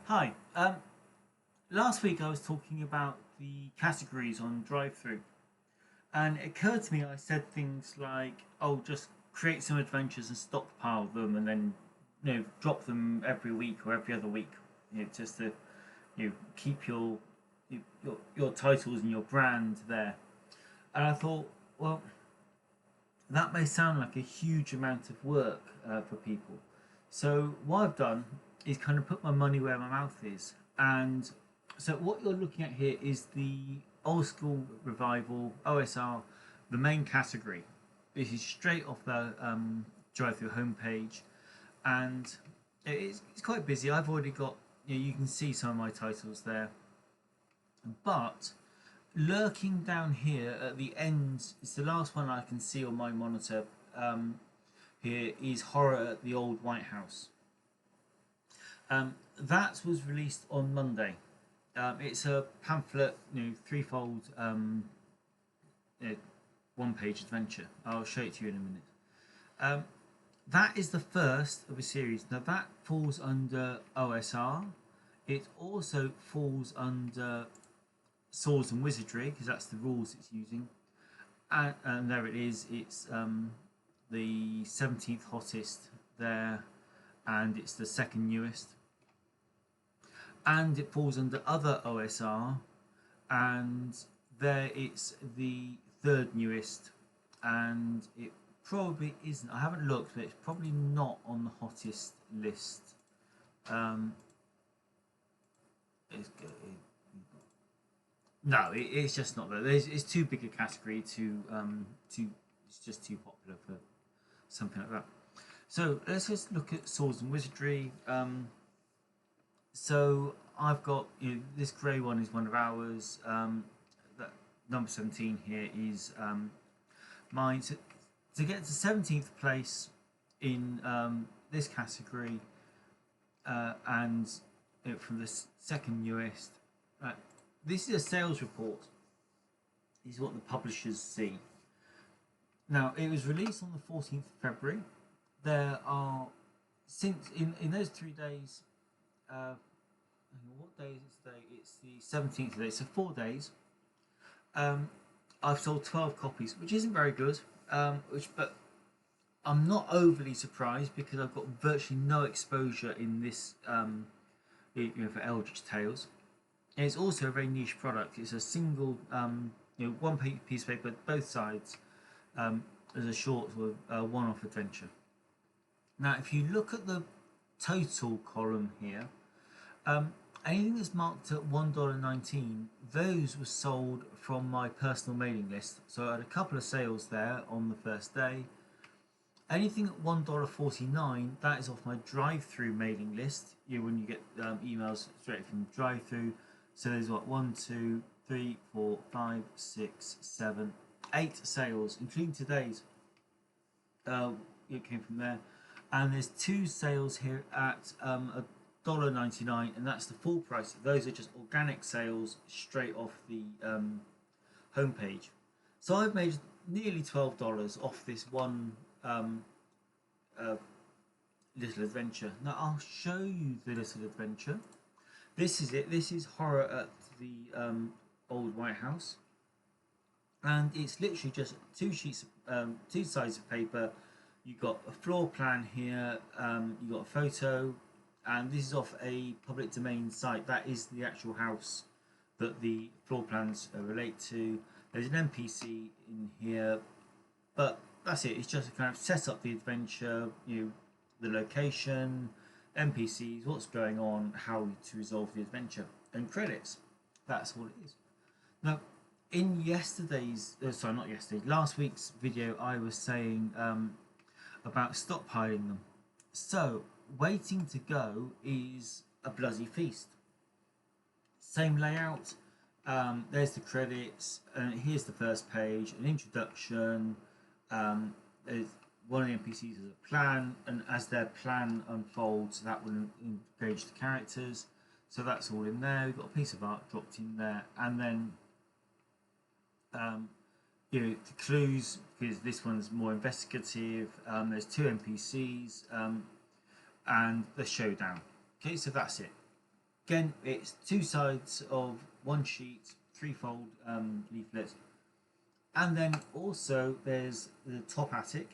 Hi. Last week I was talking about the categories on DriveThru, and it occurred to me I said things like, "Oh, just create some adventures and stockpile them, and then drop them every week or every other week, just to keep your titles and your brand there." And I thought, well, that may sound like a huge amount of work for people. So what I've done is kind of put my money where my mouth is. And so what you're looking at here is the old school revival OSR, the main category. This is straight off the DriveThru homepage, and it's quite busy. I've already got, you can see some of my titles there, but lurking down here at the end, it's the last one I can see on my monitor. Here is Horror at the Old White House. That was released on Monday. It's a pamphlet, threefold, one-page adventure. I'll show it to you in a minute. That is the first of a series. Now that falls under OSR. It also falls under Swords and Wizardry, because that's the rules it's using. And there it is. It's the 17th hottest there, and it's the second newest. And it falls under other OSR, and there it's the third newest, and it probably isn't. I haven't looked, but it's probably not on the hottest list. No, it's just not there. It's too big a category to it's just too popular for something like that. So let's just look at Swords and Wizardry. So I've got, this grey one is one of ours. That number 17 here is mine. So to get to 17th place in this category, and from the second newest, this is a sales report. This is what the publishers see. Now, it was released on the 14th of February. There are, since in those 3 days, what day is it today? It's the 17th today, so 4 days. I've sold 12 copies, which isn't very good. But I'm not overly surprised because I've got virtually no exposure in this, for Eldritch Tales. And it's also a very niche product. It's a single, one piece of paper, both sides, as a short sort of one-off adventure. Now, if you look at the total column here, anything that's marked at $1.19, those were sold from my personal mailing list. So I had a couple of sales there on the first day. Anything at $1.49, that is off my DriveThru mailing list. When you get emails straight from DriveThru. So there's what, 1, 2, 3, 4, 5, 6, 7, 8 sales, including today's. It came from there. And there's 2 sales here at $1.99, and that's the full price. Those are just organic sales straight off the homepage. So I've made nearly $12 off this one little adventure. Now I'll show you the little adventure. This is it. This is Horror at the Old White House, and it's literally just 2 sheets, 2 sides of paper. You've got a floor plan here. You've got a photo, and this is off a public domain site. That is the actual house that the floor plans relate to. There's an NPC in here, but that's it. It's just to kind of set up the adventure, the location, NPCs, what's going on, how to resolve the adventure, and credits. That's all it is. Now, in last week's video, I was saying about stockpiling them. So, waiting to go is a bloody feast. Same layout. There's the credits, and here's the first page, an introduction. There's one of the NPCs has a plan, and as their plan unfolds, that will engage the characters. So that's all in there. We've got a piece of art dropped in there, and then the clues, because this one's more investigative. There's 2 NPCs, and the showdown. Okay, so that's it. again, it's two sides of one sheet, threefold leaflets, and then also there's the top attic,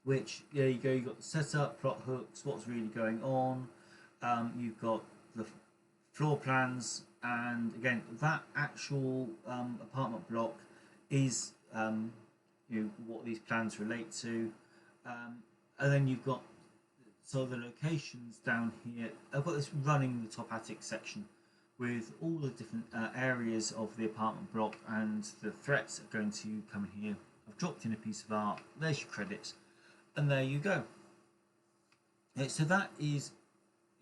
which there you go. You've got the setup, plot hooks, what's really going on. You've got the floor plans, and again, that actual apartment block is what these plans relate to. And then you've got the locations down here. I've got this running the top attic section with all the different areas of the apartment block and the threats that are going to come in here. I've dropped in a piece of art. There's your credits, and there you go. So that is,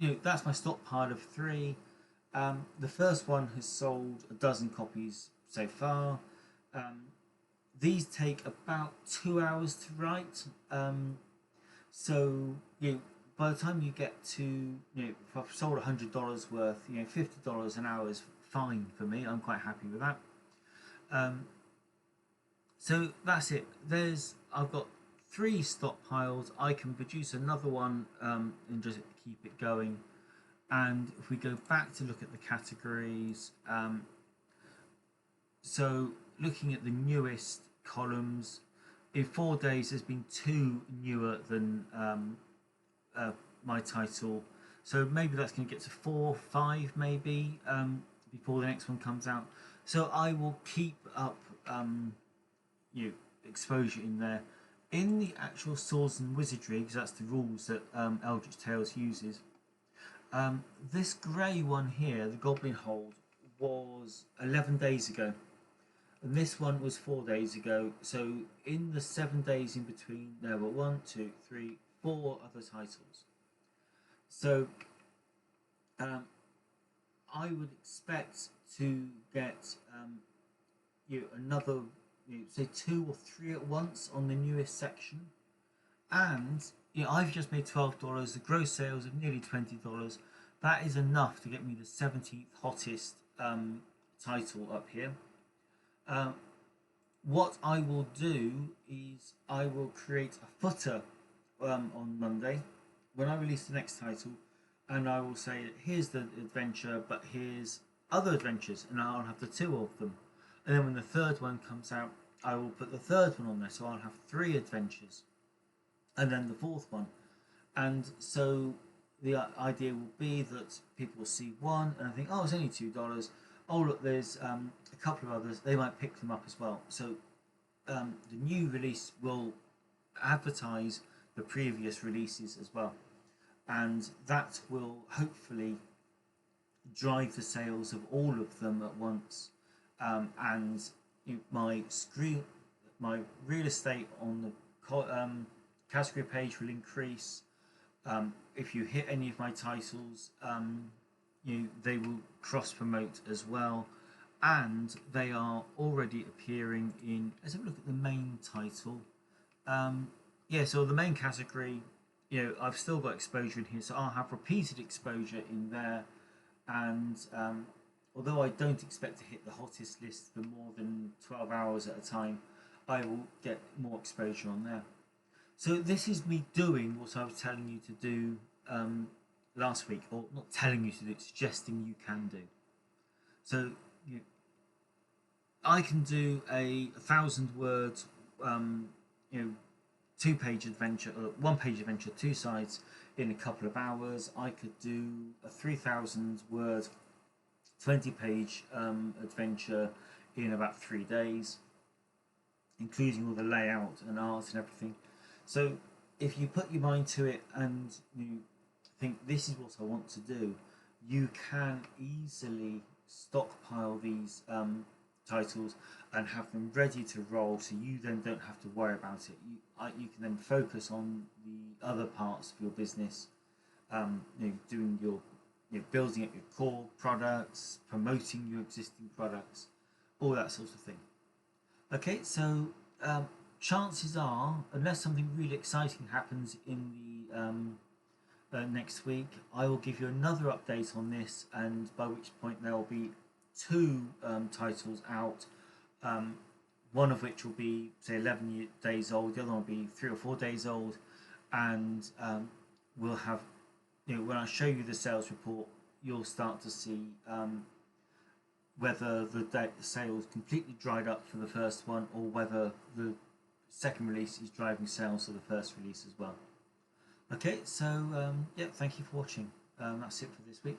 that's my stockpile of 3. The first one has sold a dozen copies so far. These take about 2 hours to write. So by the time you get to, if I've sold $100 worth, $50 an hour is fine for me. I'm quite happy with that. So that's it. I've got 3 stockpiles. I can produce another one and just keep it going. And if we go back to look at the categories, so looking at the newest columns, in 4 days there's been 2 newer than my title, so maybe that's going to get to 4, 5 maybe before the next one comes out. So I will keep up exposure in there. In the actual Swords and Wizardry, because that's the rules that Eldritch Tales uses, this grey one here, the Goblin Hold, was 11 days ago, and this one was 4 days ago. So in the 7 days in between, there were 1, 2, 3, 4 other titles. So I would expect to get another, say 2 or 3 at once on the newest section, and I've just made $12. The gross sales of nearly $20. That is enough to get me the 17th hottest title up here. What I will do is I will create a footer on Monday when I release the next title, and I will say here's the adventure, but here's other adventures, and I'll have the 2 of them. And then when the 3rd one comes out, I will put the 3rd one on there, so I'll have 3 adventures, and then the 4th one. And so the idea will be that people will see one and I think, oh, it's only $2. Oh, look, there's a couple of others. They might pick them up as well. So the new release will advertise the previous releases as well, and that will hopefully drive the sales of all of them at once. And my real estate on the category page will increase. If you hit any of my titles, they will cross promote as well, and they are already appearing in. Let's have a look at the main title. So the main category, I've still got exposure in here, so I'll have repeated exposure in there. And although I don't expect to hit the hottest list for more than 12 hours at a time, I will get more exposure on there. So this is me doing what I was telling you to do last week, or not telling you to do, suggesting you can do. So I can do a 1,000 words, 2-page adventure, or 1-page adventure, 2 sides in a couple of hours. I could do a 3,000 word, 20-page adventure in about 3 days, including all the layout and art and everything. So if you put your mind to it and you think this is what I want to do, you can easily stockpile these titles and have them ready to roll, so you then don't have to worry about it. You can then focus on the other parts of your business, doing your building up your core products, promoting your existing products, all that sort of thing. Okay, so chances are, unless something really exciting happens in the next week, I will give you another update on this, and by which point there will be 2 titles out, one of which will be, say, 11 days old, the other one will be 3 or 4 days old, and we'll have, when I show you the sales report, you'll start to see whether the sales completely dried up for the first one, or whether the second release is driving sales for the first release as well. Okay, so yeah, thank you for watching. That's it for this week.